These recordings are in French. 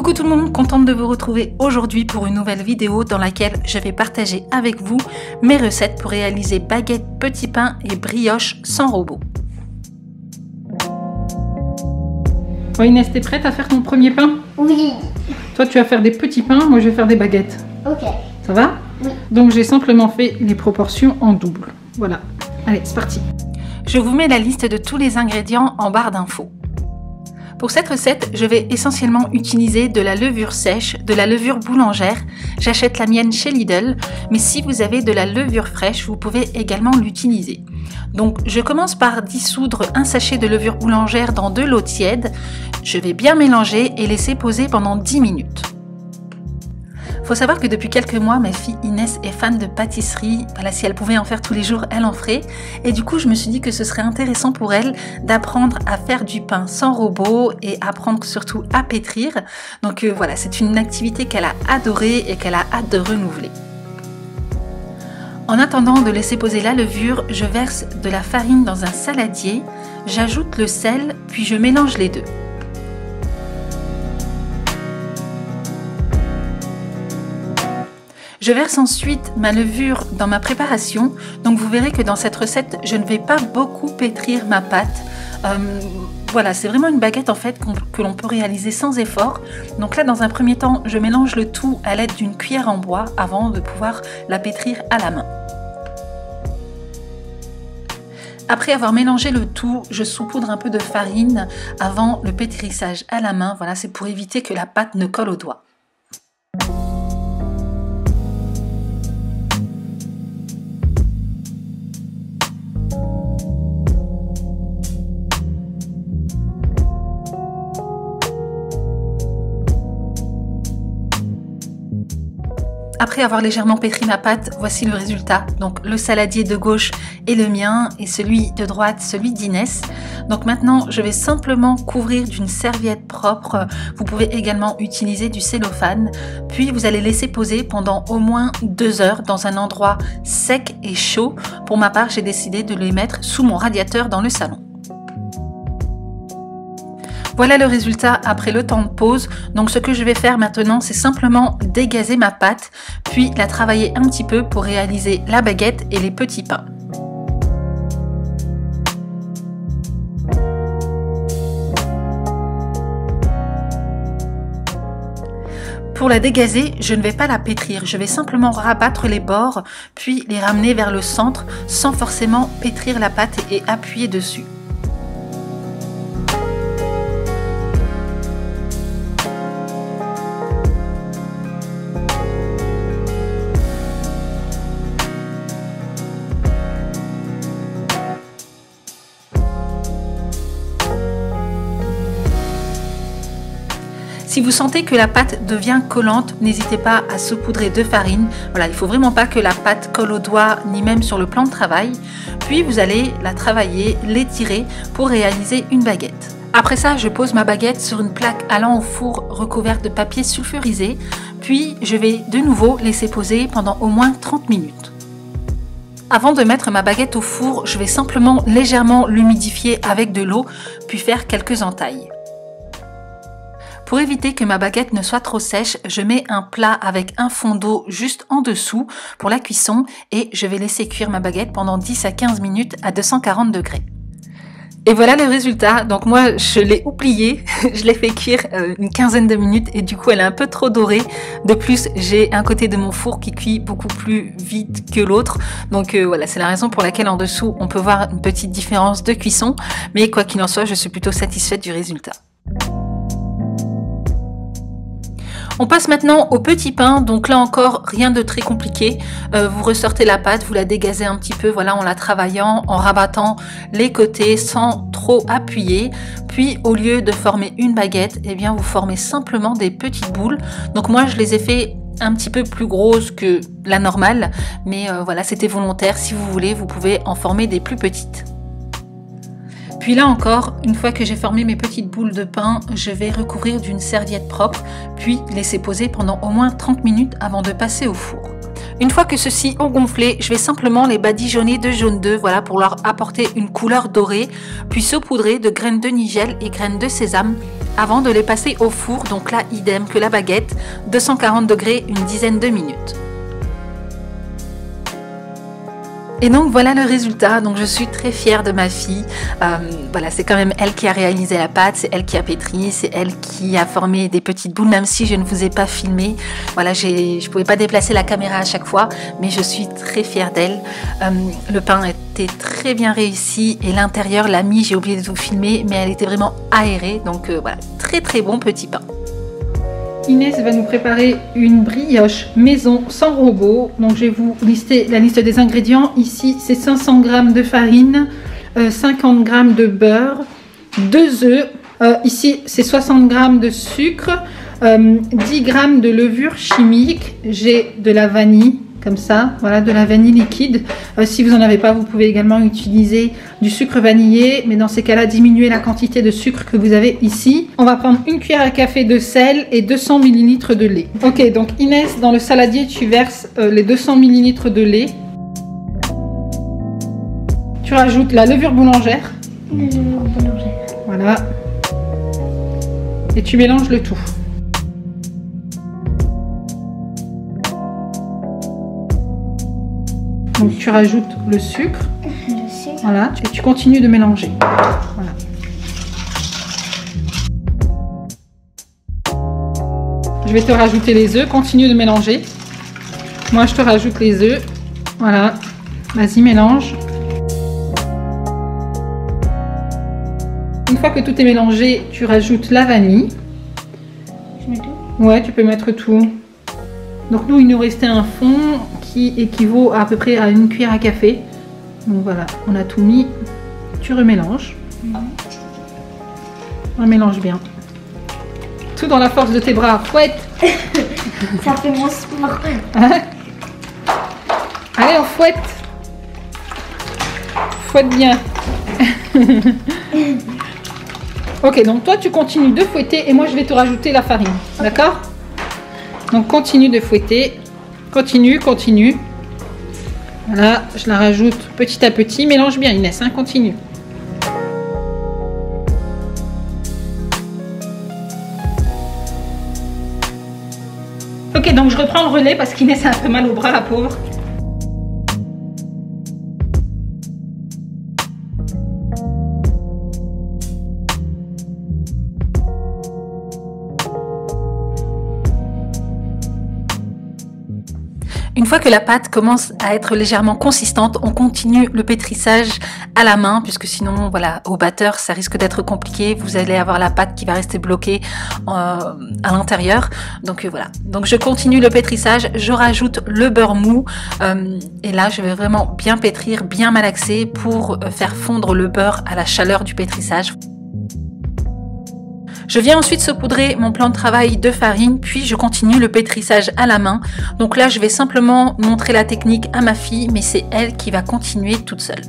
Coucou tout le monde, contente de vous retrouver aujourd'hui pour une nouvelle vidéo dans laquelle je vais partager avec vous mes recettes pour réaliser baguettes, petits pains et brioches sans robot. Bon Inès, t'es prête à faire ton premier pain? Oui. Toi tu vas faire des petits pains, moi je vais faire des baguettes. Ok. Ça va? Oui. Donc j'ai simplement fait les proportions en double. Voilà. Allez, c'est parti. Je vous mets la liste de tous les ingrédients en barre d'infos. Pour cette recette, je vais essentiellement utiliser de la levure sèche, de la levure boulangère. J'achète la mienne chez Lidl, mais si vous avez de la levure fraîche, vous pouvez également l'utiliser. Donc je commence par dissoudre un sachet de levure boulangère dans de l'eau tiède. Je vais bien mélanger et laisser poser pendant 10 minutes. Faut savoir que depuis quelques mois, ma fille Inès est fan de pâtisserie. Voilà, si elle pouvait en faire tous les jours, elle en ferait. Et du coup, je me suis dit que ce serait intéressant pour elle d'apprendre à faire du pain sans robot et apprendre surtout à pétrir. Donc voilà, c'est une activité qu'elle a adorée et qu'elle a hâte de renouveler. En attendant de laisser poser la levure, je verse de la farine dans un saladier, j'ajoute le sel, puis je mélange les deux. Je verse ensuite ma levure dans ma préparation, donc vous verrez que dans cette recette, je ne vais pas beaucoup pétrir ma pâte. Voilà, c'est vraiment une baguette en fait que l'on peut réaliser sans effort. Donc là, dans un premier temps, je mélange le tout à l'aide d'une cuillère en bois avant de pouvoir la pétrir à la main. Après avoir mélangé le tout, je saupoudre un peu de farine avant le pétrissage à la main. Voilà, c'est pour éviter que la pâte ne colle aux doigts. Après avoir légèrement pétri ma pâte, voici le résultat. Donc le saladier de gauche est le mien et celui de droite, celui d'Inès. Donc maintenant, je vais simplement couvrir d'une serviette propre. Vous pouvez également utiliser du cellophane. Puis vous allez laisser poser pendant au moins 2 heures dans un endroit sec et chaud. Pour ma part, j'ai décidé de les mettre sous mon radiateur dans le salon. Voilà le résultat après le temps de pause. Donc ce que je vais faire maintenant, c'est simplement dégazer ma pâte, puis la travailler un petit peu pour réaliser la baguette et les petits pains. Pour la dégazer, je ne vais pas la pétrir, je vais simplement rabattre les bords, puis les ramener vers le centre sans forcément pétrir la pâte et appuyer dessus. Si vous sentez que la pâte devient collante, n'hésitez pas à saupoudrer de farine. Voilà, il ne faut vraiment pas que la pâte colle aux doigts ni même sur le plan de travail. Puis vous allez la travailler, l'étirer pour réaliser une baguette. Après ça, je pose ma baguette sur une plaque allant au four recouverte de papier sulfurisé. Puis je vais de nouveau laisser poser pendant au moins 30 minutes. Avant de mettre ma baguette au four, je vais simplement légèrement l'humidifier avec de l'eau, puis faire quelques entailles. Pour éviter que ma baguette ne soit trop sèche, je mets un plat avec un fond d'eau juste en dessous pour la cuisson et je vais laisser cuire ma baguette pendant 10 à 15 minutes à 240 degrés. Et voilà le résultat. Donc moi, je l'ai oublié, je l'ai fait cuire une quinzaine de minutes et du coup, elle est un peu trop dorée. De plus, j'ai un côté de mon four qui cuit beaucoup plus vite que l'autre. Donc voilà, c'est la raison pour laquelle en dessous, on peut voir une petite différence de cuisson. Mais quoi qu'il en soit, je suis plutôt satisfaite du résultat. On passe maintenant au petit pain, donc là encore rien de très compliqué. Vous ressortez la pâte, vous la dégazez un petit peu, voilà, en la travaillant, en rabattant les côtés sans trop appuyer. Puis au lieu de former une baguette, eh bien vous formez simplement des petites boules. Donc moi je les ai fait un petit peu plus grosses que la normale, mais voilà, c'était volontaire. Si vous voulez, vous pouvez en former des plus petites. Puis là encore, une fois que j'ai formé mes petites boules de pain, je vais recouvrir d'une serviette propre, puis laisser poser pendant au moins 30 minutes avant de passer au four. Une fois que ceux-ci ont gonflé, je vais simplement les badigeonner de jaune d'œuf, voilà, pour leur apporter une couleur dorée, puis saupoudrer de graines de nigel et graines de sésame avant de les passer au four, donc là idem que la baguette, 240 degrés, une dizaine de minutes. Et donc voilà le résultat, donc je suis très fière de ma fille, voilà, c'est quand même elle qui a réalisé la pâte, c'est elle qui a pétri, c'est elle qui a formé des petites boules, même si je ne vous ai pas filmé, voilà, je pouvais pas déplacer la caméra à chaque fois, mais je suis très fière d'elle. Le pain était très bien réussi et l'intérieur, la mie, j'ai oublié de vous filmer, mais elle était vraiment aérée, donc voilà, très bon petit pain. Inès va nous préparer une brioche maison sans robot. Donc je vais vous lister la liste des ingrédients. Ici c'est 500 g de farine, 50 g de beurre, 2 œufs. Ici c'est 60 g de sucre, 10 g de levure chimique. J'ai de la vanille, comme ça, voilà, de la vanille liquide. Si vous n'en avez pas, vous pouvez également utiliser du sucre vanillé, mais dans ces cas-là, diminuez la quantité de sucre que vous avez ici. On va prendre une cuillère à café de sel et 200 ml de lait. Ok, donc Inès, dans le saladier, tu verses les 200 ml de lait. Tu rajoutes la levure boulangère. Voilà. Et tu mélanges le tout. Donc tu rajoutes le sucre. Voilà, et tu continues de mélanger. Voilà. Je vais te rajouter les œufs, continue de mélanger. Moi je te rajoute les œufs. Voilà, vas-y mélange. Une fois que tout est mélangé, tu rajoutes la vanille. Je mets tout? Ouais, tu peux mettre tout. Donc nous, il nous restait un fond qui équivaut à peu près à une cuillère à café. Donc voilà, on a tout mis. Tu remélanges. On mélange bien. Tout dans la force de tes bras. Fouette. Ça fait mon sport. Allez, on fouette. Fouette bien. Ok, donc toi, tu continues de fouetter et moi, je vais te rajouter la farine. D'accord? Donc continue de fouetter, continue. Voilà, je la rajoute petit à petit. Mélange bien Inès, hein, continue. Ok, donc je reprends le relais parce qu'Inès a un peu mal au bras, la pauvre. Une fois que la pâte commence à être légèrement consistante, on continue le pétrissage à la main, puisque sinon, voilà, au batteur, ça risque d'être compliqué. Vous allez avoir la pâte qui va rester bloquée à l'intérieur. Donc voilà. Donc je continue le pétrissage, je rajoute le beurre mou. Et là, je vais vraiment bien pétrir, bien malaxer pour faire fondre le beurre à la chaleur du pétrissage. Je viens ensuite saupoudrer mon plan de travail de farine, puis je continue le pétrissage à la main. Donc là, je vais simplement montrer la technique à ma fille, mais c'est elle qui va continuer toute seule.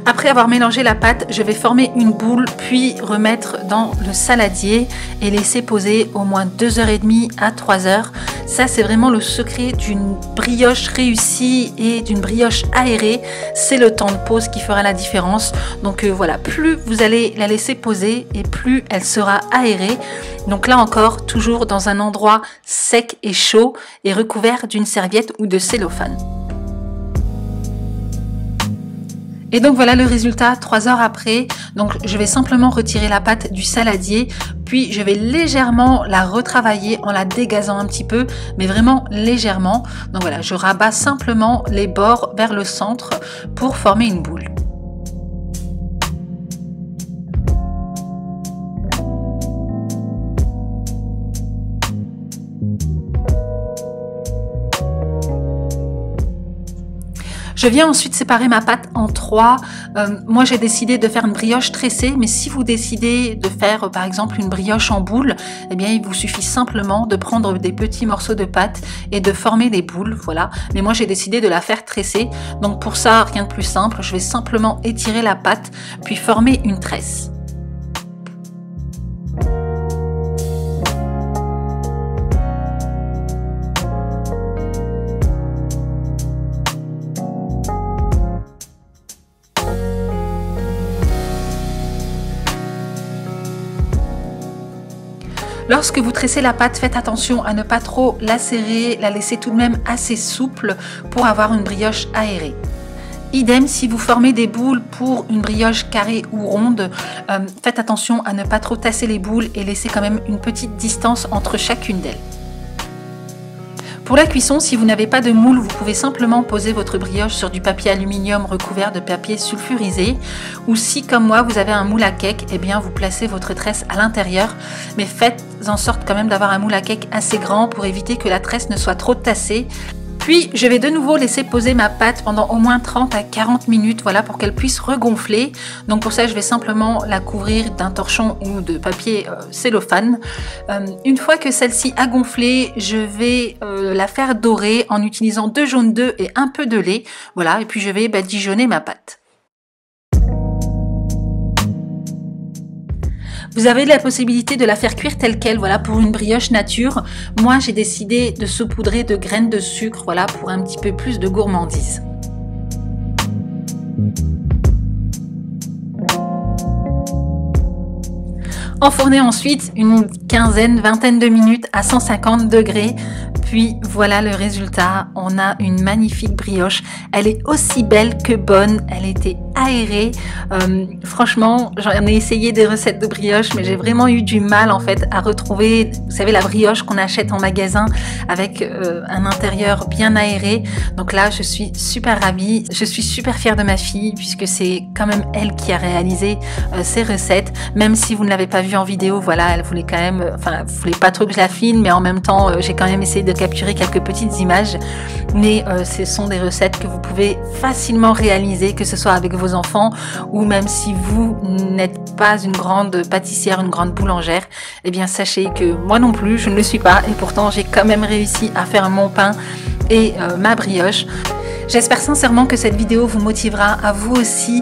Après avoir mélangé la pâte, je vais former une boule, puis remettre dans le saladier et laisser poser au moins 2h30 à 3h. Ça, c'est vraiment le secret d'une brioche réussie et d'une brioche aérée. C'est le temps de pause qui fera la différence. Donc voilà, plus vous allez la laisser poser et plus elle sera aérée. Donc là encore, toujours dans un endroit sec et chaud et recouvert d'une serviette ou de cellophane. Et donc voilà le résultat 3 heures après. Donc je vais simplement retirer la pâte du saladier, puis je vais légèrement la retravailler en la dégazant un petit peu, mais vraiment légèrement. Donc voilà, je rabats simplement les bords vers le centre pour former une boule. Je viens ensuite séparer ma pâte en 3. Moi, j'ai décidé de faire une brioche tressée, mais si vous décidez de faire, par exemple, une brioche en boule, eh bien, il vous suffit simplement de prendre des petits morceaux de pâte et de former des boules, voilà. Mais moi, j'ai décidé de la faire tressée. Donc, pour ça, rien de plus simple. Je vais simplement étirer la pâte, puis former une tresse. Lorsque vous tressez la pâte, faites attention à ne pas trop la serrer, la laisser tout de même assez souple pour avoir une brioche aérée. Idem, si vous formez des boules pour une brioche carrée ou ronde, faites attention à ne pas trop tasser les boules et laisser quand même une petite distance entre chacune d'elles. Pour la cuisson, si vous n'avez pas de moule, vous pouvez simplement poser votre brioche sur du papier aluminium recouvert de papier sulfurisé, ou si comme moi vous avez un moule à cake, eh bien vous placez votre tresse à l'intérieur, mais faites en sorte quand même d'avoir un moule à cake assez grand pour éviter que la tresse ne soit trop tassée. Puis je vais de nouveau laisser poser ma pâte pendant au moins 30 à 40 minutes, voilà, pour qu'elle puisse regonfler. Donc pour ça, je vais simplement la couvrir d'un torchon ou de papier cellophane. Une fois que celle-ci a gonflé, je vais la faire dorer en utilisant 2 jaunes d'œufs et un peu de lait. Voilà, et puis je vais badigeonner ma pâte. Vous avez la possibilité de la faire cuire telle quelle, voilà, pour une brioche nature. Moi, j'ai décidé de saupoudrer de graines de sucre, voilà, pour un petit peu plus de gourmandise. Enfourner ensuite une vingtaine de minutes à 150 degrés. Puis voilà le résultat, on a une magnifique brioche. Elle est aussi belle que bonne, elle était aérée. Franchement, j'en ai essayé des recettes de brioche, mais j'ai vraiment eu du mal en fait à retrouver, vous savez, la brioche qu'on achète en magasin avec un intérieur bien aéré. Donc là, je suis super ravie, je suis super fière de ma fille puisque c'est quand même elle qui a réalisé ces recettes. Même si vous ne l'avez pas vue en vidéo, voilà, elle voulait quand même, enfin, vous voulez pas trop que je la filme, mais en même temps, j'ai quand même essayé de capturer quelques petites images, mais ce sont des recettes que vous pouvez facilement réaliser, que ce soit avec vos enfants ou même si vous n'êtes pas une grande pâtissière, une grande boulangère, eh bien sachez que moi non plus je ne le suis pas et pourtant j'ai quand même réussi à faire mon pain et ma brioche. J'espère sincèrement que cette vidéo vous motivera à vous aussi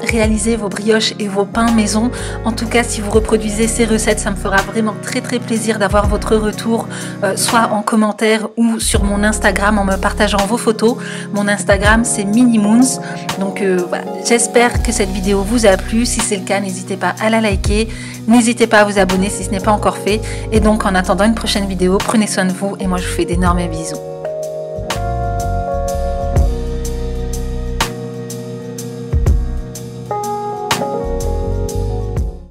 réaliser vos brioches et vos pains maison. En tout cas, si vous reproduisez ces recettes, ça me fera vraiment très plaisir d'avoir votre retour, soit en commentaire ou sur mon Instagram en me partageant vos photos. Mon Instagram, c'est Minimoons. Donc voilà, j'espère que cette vidéo vous a plu. Si c'est le cas, n'hésitez pas à la liker. N'hésitez pas à vous abonner si ce n'est pas encore fait. Et donc, en attendant une prochaine vidéo, prenez soin de vous et moi, je vous fais d'énormes bisous.